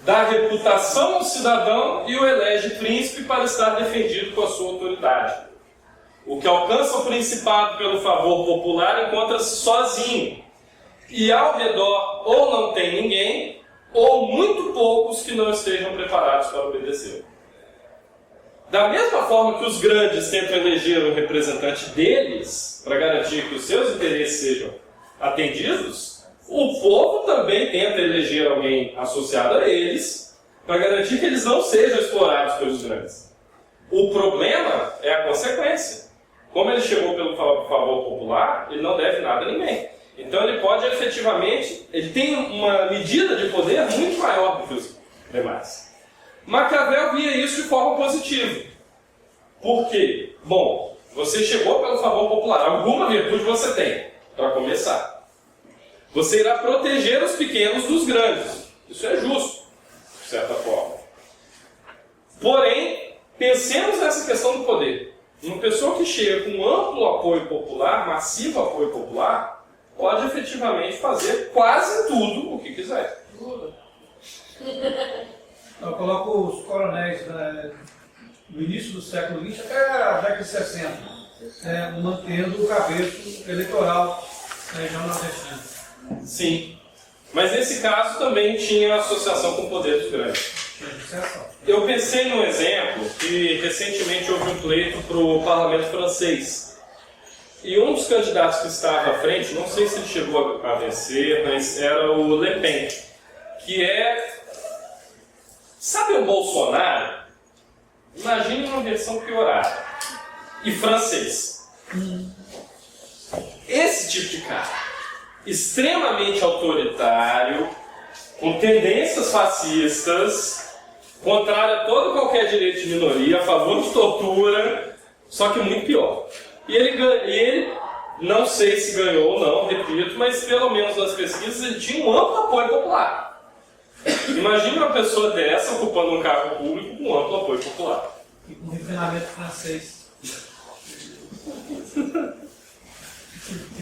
dá reputação ao cidadão e o elege príncipe para estar defendido com a sua autoridade. O que alcança o principado pelo favor popular encontra-se sozinho, e ao redor ou não tem ninguém, ou muito poucos que não estejam preparados para obedecer. Da mesma forma que os grandes tentam eleger um representante deles, para garantir que os seus interesses sejam atendidos, o povo também tenta eleger alguém associado a eles, para garantir que eles não sejam explorados pelos grandes. O problema é a consequência. Como ele chegou pelo favor popular, ele não deve nada a ninguém. Então ele pode efetivamente, ele tem uma medida de poder muito maior do que os demais. Maquiavel via isso de forma positiva. Por quê? Bom, você chegou pelo favor popular, alguma virtude você tem, para começar. Você irá proteger os pequenos dos grandes. Isso é justo, de certa forma. Porém, pensemos nessa questão do poder. Uma pessoa que chega com amplo apoio popular, massivo apoio popular, pode efetivamente fazer quase tudo o que quiser. Eu coloco os coronéis no início do século XX até a década de 60, mantendo o cabeço eleitoral na região nordestina. Sim, mas nesse caso também tinha associação com o poder dos grandes. Eu pensei num exemplo que recentemente houve um pleito para o parlamento francês. E um dos candidatos que estava à frente, não sei se ele chegou a vencer, mas era o Le Pen, que é... Sabe o Bolsonaro? Imagine uma versão piorada. E francês. Esse tipo de cara, extremamente autoritário, com tendências fascistas, contrário a todo qualquer direito de minoria, a favor de tortura, só que muito pior. E ele, não sei se ganhou ou não, repito, mas pelo menos nas pesquisas ele tinha um amplo apoio popular. Imagine uma pessoa dessa ocupando um cargo público com amplo apoio popular. E com refinamento francês.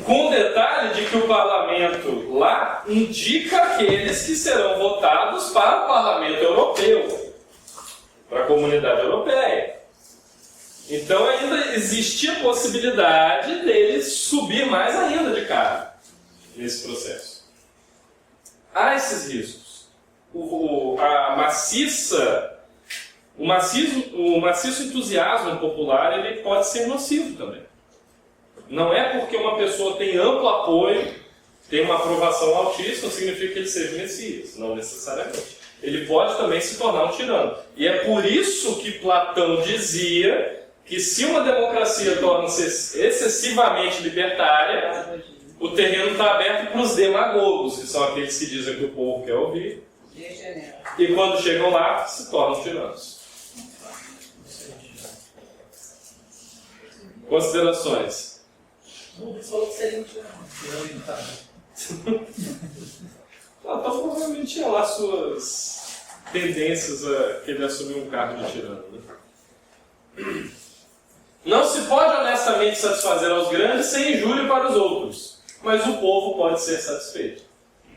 Com o detalhe de que o parlamento lá indica aqueles que serão votados para o parlamento europeu, para a comunidade europeia. Então ainda existia a possibilidade deles subir mais ainda de cargo nesse processo. Há esses riscos. O maciço entusiasmo popular ele pode ser nocivo também. Não é porque uma pessoa tem amplo apoio, tem uma aprovação altíssima, significa que ele seja Messias. Não necessariamente. Ele pode também se tornar um tirano. E é por isso que Platão dizia que se uma democracia torna-se excessivamente libertária, o terreno está aberto para os demagogos, que são aqueles que dizem que o povo quer ouvir. E quando chegam lá, se tornam tiranos. Considerações? Então provavelmente tinha lá suas tendências a querer assumir um cargo de tirano. Né? Não se pode honestamente satisfazer aos grandes sem injúria para os outros, mas o povo pode ser satisfeito.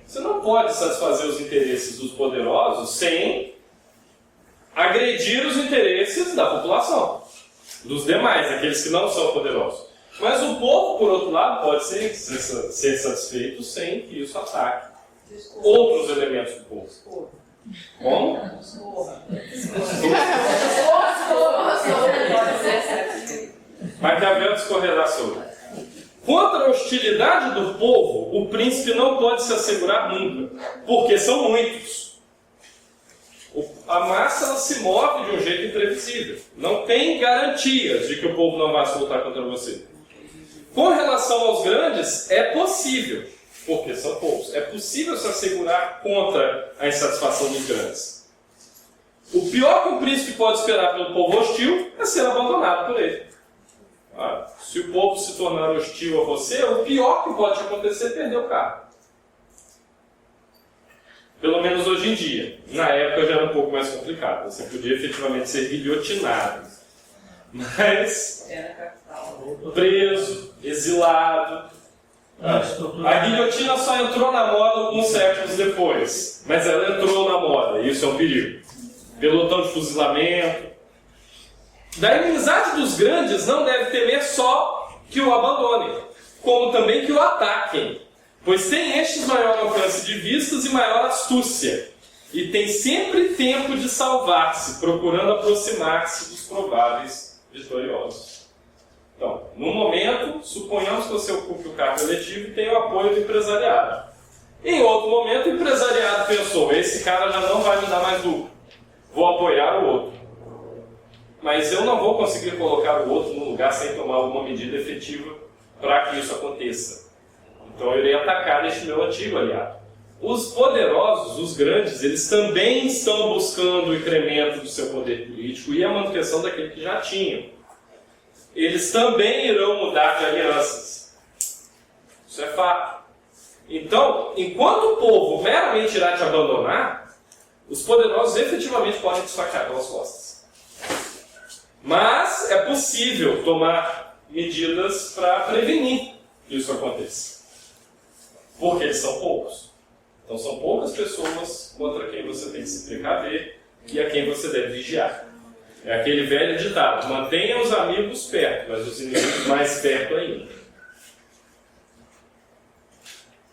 Você não pode satisfazer os interesses dos poderosos sem agredir os interesses da população, dos demais, aqueles que não são poderosos. Mas o povo, por outro lado, pode ser satisfeito sem que isso ataque outros elementos do povo. Como? Maquiavel discorrerá sobre. Contra a hostilidade do povo, o príncipe não pode se assegurar nunca, porque são muitos. A massa ela se move de um jeito imprevisível. Não tem garantias de que o povo não vai se voltar contra você. Com relação aos grandes, é possível, porque são poucos, é possível se assegurar contra a insatisfação dos grandes. O pior que um príncipe pode esperar pelo povo hostil é ser abandonado por ele. Se o povo se tornar hostil a você, o pior que pode acontecer é perder o cargo. Pelo menos hoje em dia. Na época já era um pouco mais complicado. Você podia efetivamente ser guilhotinado. Mas preso, exilado. A guilhotina só entrou na moda alguns séculos depois. Mas ela entrou na moda, e isso é um perigo. Pelotão de fuzilamento. Da inimizade dos grandes não deve temer só que o abandonem, como também que o ataquem, pois tem estes maior alcance de vistas e maior astúcia, e tem sempre tempo de salvar-se, procurando aproximar-se dos prováveis vitoriosos. Então, no momento, suponhamos que você ocupe o cargo eletivo e tenha o apoio do empresariado. Em outro momento, o empresariado pensou, esse cara já não vai me dar mais lucro, vou apoiar o outro. Mas eu não vou conseguir colocar o outro no lugar sem tomar alguma medida efetiva para que isso aconteça. Então eu irei atacar este meu antigo aliado. Os poderosos, os grandes, eles também estão buscando o incremento do seu poder político e a manutenção daquele que já tinham. Eles também irão mudar de alianças. Isso é fato. Então, enquanto o povo meramente irá te abandonar, os poderosos efetivamente podem te esfaquear pelas costas. Mas é possível tomar medidas para prevenir que isso aconteça. Porque eles são poucos. Então são poucas pessoas contra quem você tem que se precaver e a quem você deve vigiar. É aquele velho ditado, mantenha os amigos perto, mas os inimigos mais perto ainda.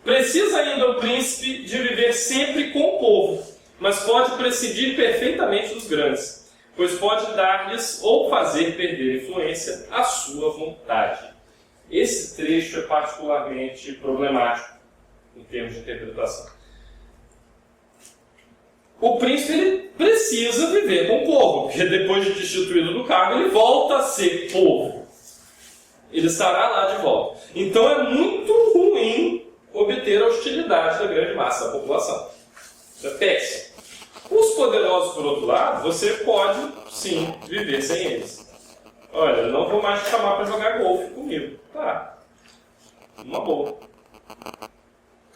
Precisa ainda o príncipe de viver sempre com o povo, mas pode prescindir perfeitamente dos grandes, pois pode dar-lhes ou fazer perder influência à sua vontade. Esse trecho é particularmente problemático em termos de interpretação. O príncipe ele precisa viver com o povo, porque depois de destituído do cargo, ele volta a ser povo. Ele estará lá de volta. Então é muito ruim obter a hostilidade da grande massa da população. Isso é péssimo. Os poderosos, por outro lado, você pode, sim, viver sem eles. Olha, eu não vou mais te chamar para jogar golfe comigo. Tá. Uma boa.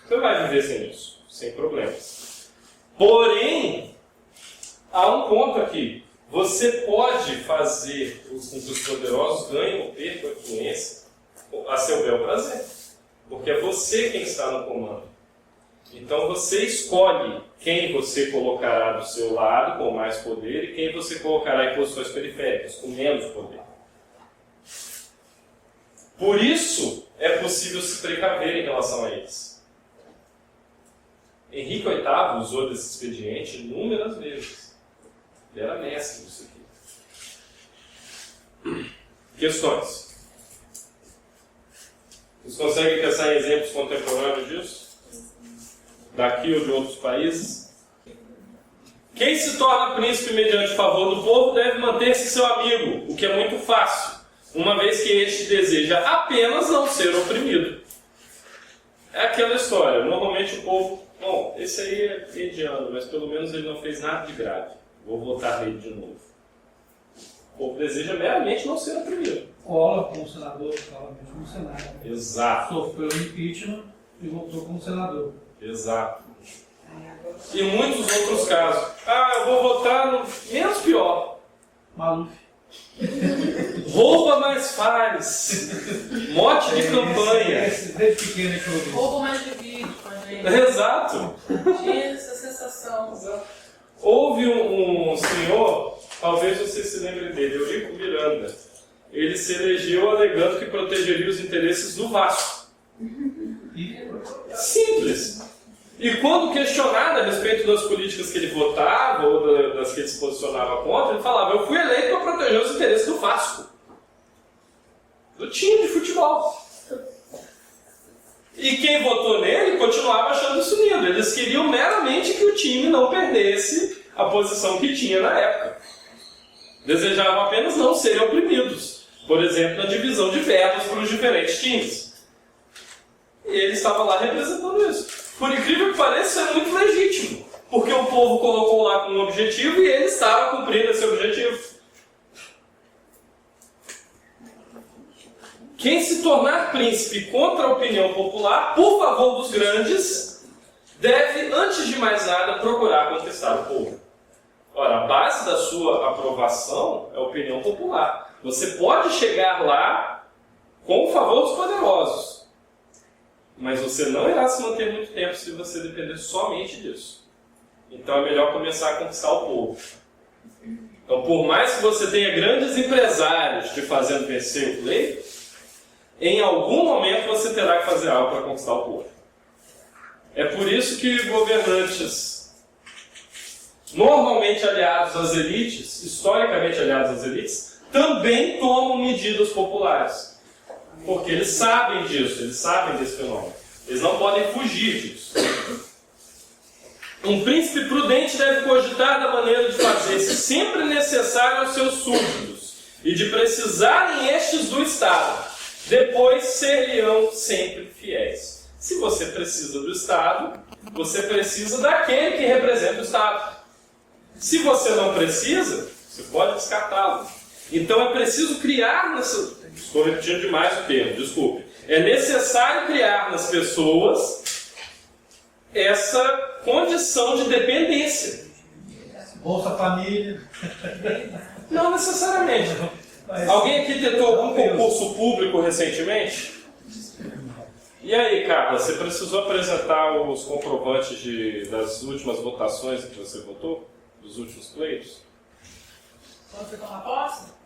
Você vai viver sem isso, sem problemas. Porém, há um ponto aqui. Você pode fazer com que os poderosos ganhem ou percam a influência a seu bel prazer. Porque é você quem está no comando. Então você escolhe quem você colocará do seu lado com mais poder e quem você colocará em posições periféricas, com menos poder. Por isso é possível se precaver em relação a eles. Henrique VIII usou desse expediente inúmeras vezes. Ele era mestre disso aqui. Questões? Vocês conseguem pensar em exemplos contemporâneos disso? Daqui ou de outros países? Quem se torna príncipe mediante favor do povo deve manter-se seu amigo, o que é muito fácil, uma vez que este deseja apenas não ser oprimido. É aquela história, normalmente o povo, bom, esse aí é mediano, mas pelo menos ele não fez nada de grave, vou votar nele de novo. O povo deseja meramente não ser oprimido. Collor como senador, provavelmente como senador. Exato. Sofreu impeachment e voltou como senador. Exato. E muitos outros casos. Eu vou votar no menos pior. Maluf. Rouba, mas faz. Mote de campanha. Desde pequeno que eu ouvi. Roubo mais divide com a gente. Exato. Tinha essa sensação. Houve um senhor, talvez você se lembre dele, Eurico Miranda. Ele se elegeu alegando que protegeria os interesses do Vasco. Simples. E quando questionado a respeito das políticas que ele votava ou das que ele se posicionava contra, ele falava: eu fui eleito para proteger os interesses do Vasco, do time de futebol. E quem votou nele continuava achando isso lindo. Eles queriam meramente que o time não perdesse a posição que tinha na época. Desejavam apenas não serem oprimidos, por exemplo, na divisão de verbas para os diferentes times. E ele estava lá representando isso. Por incrível que pareça, isso é muito legítimo, porque o povo colocou lá com um objetivo e ele estava cumprindo esse objetivo. Quem se tornar príncipe contra a opinião popular, por favor dos grandes, deve, antes de mais nada, procurar conquistar o povo. Ora, a base da sua aprovação é a opinião popular. Você pode chegar lá com o favor dos poderosos, mas você não irá se manter muito tempo se você depender somente disso. Então é melhor começar a conquistar o povo. Então, por mais que você tenha grandes empresários te fazendo vencer o pleito, em algum momento você terá que fazer algo para conquistar o povo. É por isso que governantes, normalmente aliados às elites, historicamente aliados às elites, também tomam medidas populares. Porque eles sabem disso, eles sabem desse fenômeno. Eles não podem fugir disso. Um príncipe prudente deve cogitar da maneira de fazer-se sempre necessário aos seus súditos e de precisarem estes do Estado. Depois ser-lhe-ão sempre fiéis. Se você precisa do Estado, você precisa daquele que representa o Estado. Se você não precisa, você pode descartá-lo. Então é preciso criar nessa... Estou repetindo demais o termo, desculpe. É necessário criar nas pessoas essa condição de dependência. Bolsa Família. Não necessariamente. Alguém aqui tentou algum concurso público recentemente? E aí, Carla, você precisou apresentar os comprovantes das últimas votações em que você votou? Dos últimos pleitos? Quando você toma posse?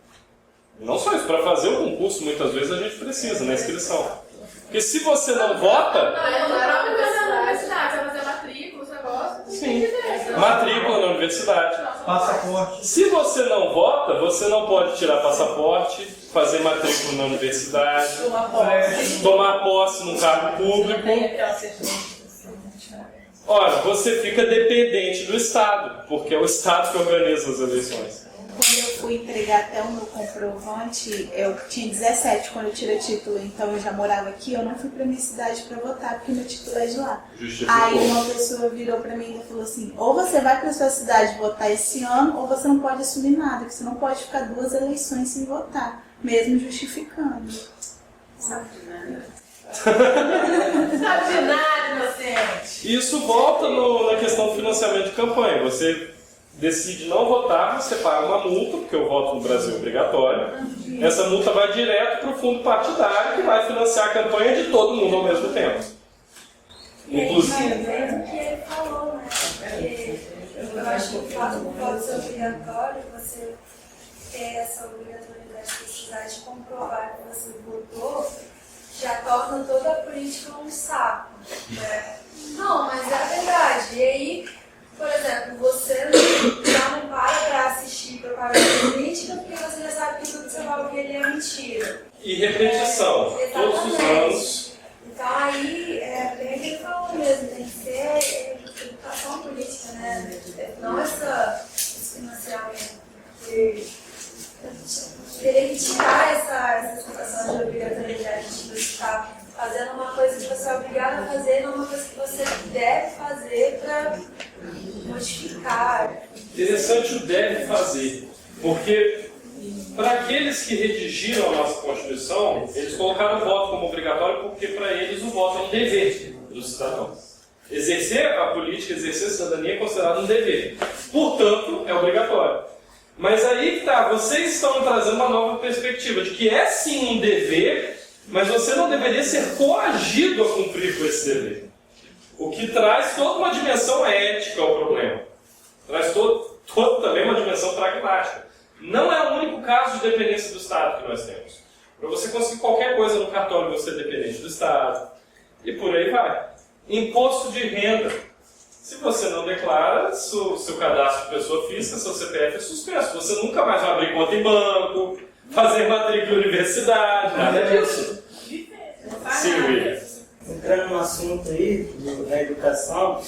Não só isso, para fazer o concurso muitas vezes a gente precisa, na inscrição. Porque se você não vota... Não, eu não na universidade, você vai fazer matrícula, os negócios. Sim, matrícula na universidade. Passaporte. Se você não vota, você não pode tirar passaporte, fazer matrícula na universidade, tomar posse num cargo público. Ora, você fica dependente do Estado, porque é o Estado que organiza as eleições. Quando eu fui entregar até o meu comprovante, eu tinha 17 quando eu tirei o título, então eu já morava aqui, eu não fui pra minha cidade pra votar, porque meu título é de lá. Aí uma pessoa virou pra mim e falou assim: ou você vai pra sua cidade votar esse ano, ou você não pode assumir nada, que você não pode ficar 2 eleições sem votar, mesmo justificando. Sabe de nada, inocente. Isso volta na questão do financiamento de campanha. Você decide não votar, você paga uma multa, porque o voto no Brasil é obrigatório. Essa multa vai direto para o fundo partidário, que vai financiar a campanha de todo mundo ao mesmo tempo. Inclusive. É o que ele falou, né? Porque eu acho que o fato do voto ser obrigatório, você ter essa obrigatoriedade de precisar de comprovar que você votou, já torna toda a política um saco, né? Não, mas é a verdade. E aí, por exemplo, você já não para assistir propaganda política porque você já sabe que tudo que você vai ouvir ali é mentira. E repetição, todos os anos. Então aí, bem que ele falou mesmo, tem que ser educação política, né? Não esse financiamento. Teria que tirar essa sensação de obrigatoriedade de estar fazendo uma coisa que você é obrigado a fazer, não uma coisa que você deve fazer para modificar. Interessante o deve fazer, porque para aqueles que redigiram a nossa Constituição, eles colocaram o voto como obrigatório porque para eles o voto é um dever dos cidadãos. Exercer a política, exercer a cidadania é considerado um dever. Portanto, é obrigatório. Mas aí que tá, vocês estão trazendo uma nova perspectiva de que é sim um dever, mas você não deveria ser coagido a cumprir com esse dever. O que traz toda uma dimensão ética ao problema. Traz também uma dimensão pragmática. Não é o único caso de dependência do Estado que nós temos. Para você conseguir qualquer coisa no cartório, você é dependente do Estado. E por aí vai. Imposto de renda. Se você não declara, seu cadastro de pessoa física, seu CPF é suspenso. Você nunca mais vai abrir conta em banco, fazer matrícula em universidade, nada disso. Sim, William. Entrando no assunto aí da educação,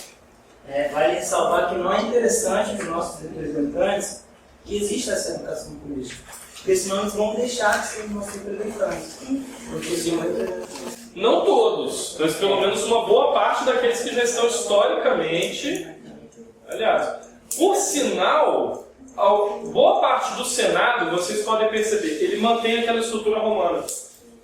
vale ressalvar que não é interessante para os nossos representantes que exista essa educação política. Porque senão eles vão deixar de ser os nossos representantes. Não todos, mas pelo menos uma boa parte daqueles que já estão historicamente. Aliás, por sinal, boa parte do Senado, vocês podem perceber, ele mantém aquela estrutura romana,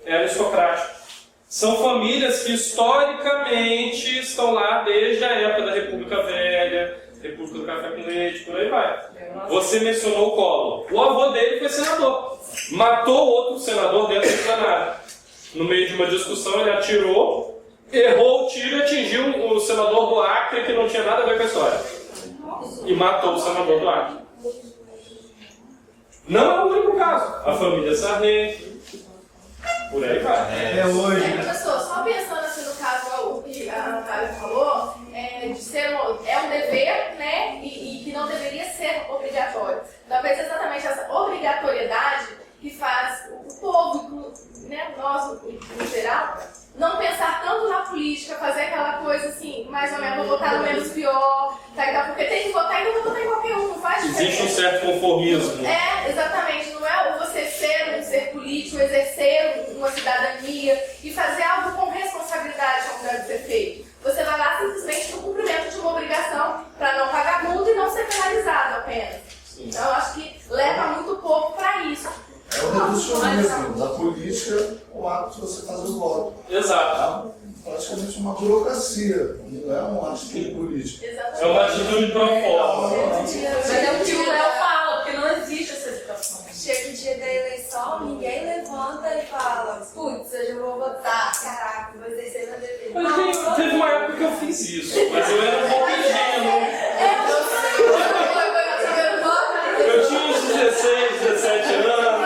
aristocrática. São famílias que historicamente estão lá desde a época da República Velha, República do Café com Leite, por aí vai. Você mencionou o Collor. O avô dele foi senador. Matou outro senador dentro do plenário. No meio de uma discussão, ele atirou, errou o tiro e atingiu o senador do Acre, que não tinha nada a ver com a história. E matou o senador do Acre. Não é o único caso. A família Sarney. Por aí vai. Hoje. Professor, só pensando assim no caso, o que a Natália falou, de ser é um dever, né, e que não deveria ser obrigatório. Talvez exatamente essa obrigatoriedade que faz o povo, né, nós no geral, não pensar tanto na política, fazer aquela coisa assim, mais ou menos, vou votar no menos pior, tá, porque tem que votar, então vou votar em qualquer um, não faz diferença. Existe um certo conformismo. Exatamente, não é você ser um ser político, exercer uma cidadania e fazer algo com responsabilidade como deve ser feito. Você vai lá simplesmente no cumprimento de uma obrigação para não pagar multa e não ser penalizado apenas. Sim. Então eu acho que leva muito pouco para isso. É o reducionismo da política, o ato de você fazer o voto. Exato. É praticamente uma burocracia, não é uma atitude política. Exatamente. É uma atitude pro forma. Mas é o que o Léo fala, porque não existe essa educação. Chega o dia da eleição, ninguém levanta e fala, putz, hoje eu vou votar, caraca, vou exercer meu dever. Teve uma época que eu fiz isso, mas eu era um pouco ingênuo. Eu tinha uns 16, 17 anos.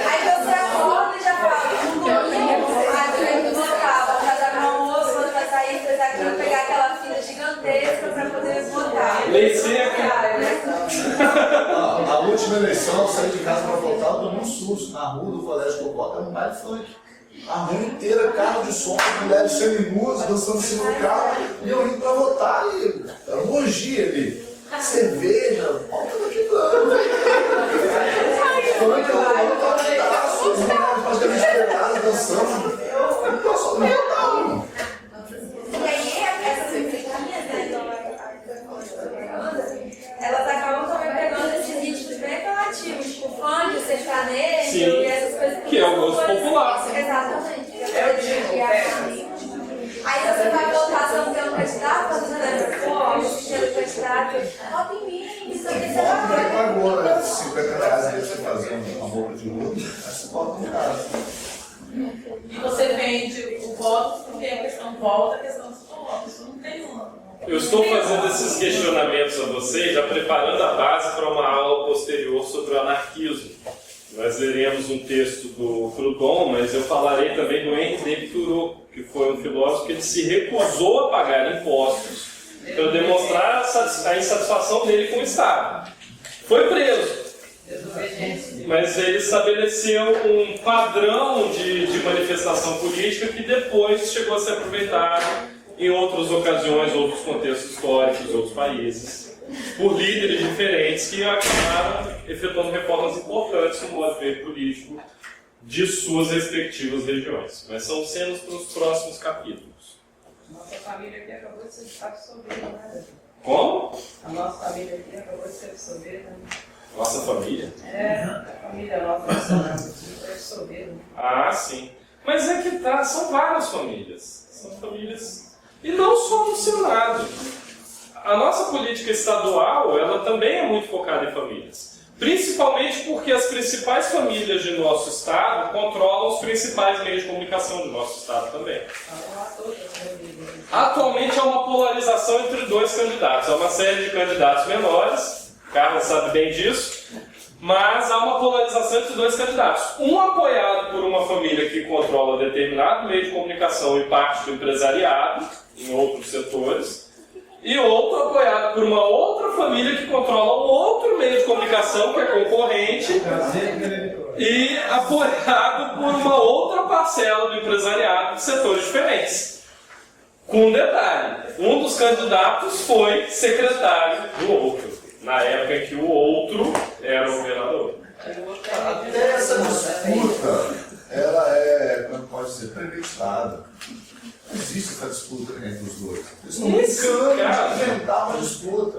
Aí você acorda e já fala, eu vou votar, vou casar no almoço, vou sair, vou pegar aquela fila gigantesca para poder votar. Lei seca. A última eleição, eu saí de casa para votar, eu tomei um susto. Na rua do colégio que eu voto, era um baile funk. A rua inteira, carro de som, mulheres seminuas, dançando em cima do carro, e eu indo para votar, e era um orgia ali. Cerveja, volta daqui dando. Funk, eu tava de taço, as mulheres praticamente peladas, dançando. Eu só não votava. E aí, essas musiquinhas, né, elas acabam também pegando esses ritmos bem apelativos, tipo funk, o sertanejo e essas coisas. Que é o gosto popular. Exatamente. Aí você vai voltar sendo teu candidato, fazendo o candidato, vota em mim, isso aqui você vai. Agora, 50 reais aí você fazer uma boca de ouro, aí você bota em casa. E você vende o voto, porque a questão volta, a questão dos votos. Isso não tem uma. Eu estou fazendo esses questionamentos a vocês, já preparando a base para uma aula posterior sobre o anarquismo. Nós leremos um texto do Proudhon, mas eu falarei também do Henri David Thoreau, que foi um filósofo que ele se recusou a pagar impostos para demonstrar a insatisfação dele com o Estado. Foi preso, mas ele estabeleceu um padrão de manifestação política que depois chegou a ser aproveitado em outras ocasiões, outros contextos históricos, outros países, por líderes diferentes que acabaram efetuando reformas importantes no modo de ver político de suas respectivas regiões. Mas são cenas para os próximos capítulos. Nossa família aqui acabou de ser absorvida, né? Como? A nossa família aqui acabou de ser absorvida. Nossa família? A família nossa foi absorvida. Ah, sim. Mas é que tá, são várias famílias. São famílias. E não só no Senado. a nossa política estadual, ela também é muito focada em famílias. Principalmente porque as principais famílias de nosso estado controlam os principais meios de comunicação de nosso estado também. Atualmente há uma polarização entre dois candidatos. Há uma série de candidatos menores, Carla sabe bem disso, mas há uma polarização entre dois candidatos. Um apoiado por uma família que controla determinado meio de comunicação e parte do empresariado, em outros setores, e outro apoiado por uma outra família que controla um outro meio de comunicação que é concorrente e apoiado por uma outra parcela do empresariado de setores diferentes. Com um detalhe, um dos candidatos foi secretário do outro, na época em que o outro era o governador. Até essa disputa, ela é, como pode ser, premeditada. Não existe essa disputa entre os dois. Eles estão brincando de inventar uma disputa.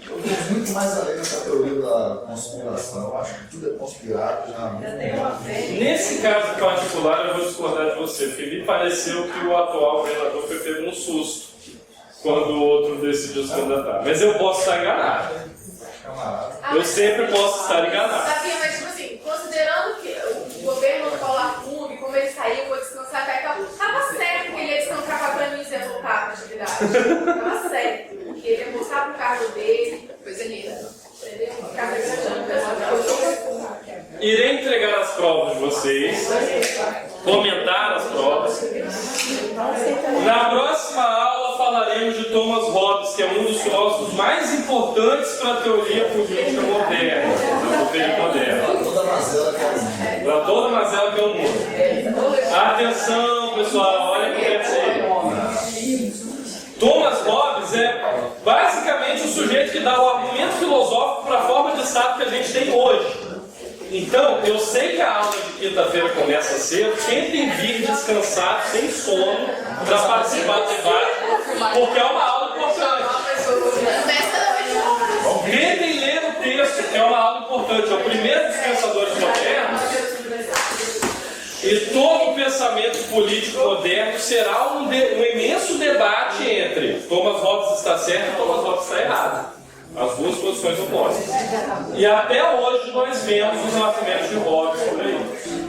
Eu vou muito mais além dessa teoria da conspiração. Eu acho que tudo é conspirado já. Nesse caso particular, eu vou discordar de você, porque me pareceu que o atual governador foi pego um susto quando o outro decidiu se candidatar. Mas eu posso estar enganado. Eu sempre posso estar enganado. Sabia, mas tipo assim, considerando que o governo do Paulo Clube, como ele saiu, foi descansar até então, estava certo que ele ia descansar 4 anos e ia voltar para a atividade. Estava certo. Que ele ia mostrar pro cargo dele, coisa linda. Entendeu? O cargo Irei entregar as provas de vocês, comentar as provas. Na próxima aula falaremos de Thomas Hobbes, que é um dos filósofos mais importantes para a teoria política moderna, do período moderno. Para toda mazela que é o mundo. Atenção, pessoal, olha o que quer dizer. Thomas Hobbes é basicamente o sujeito que dá o argumento filosófico para a forma de Estado que a gente tem hoje. Então, eu sei que a aula de quinta-feira começa cedo, tentem vir descansados, sem sono, para participar do debate, porque é uma aula importante. Tentem ler o texto, que é uma aula importante. É o primeiro dos pensadores modernos. E todo o pensamento político moderno será um imenso debate entre Thomas Hobbes está certo e Thomas Hobbes está errado. As duas posições opostas. E até hoje nós vemos os argumentos de Hobbes por aí.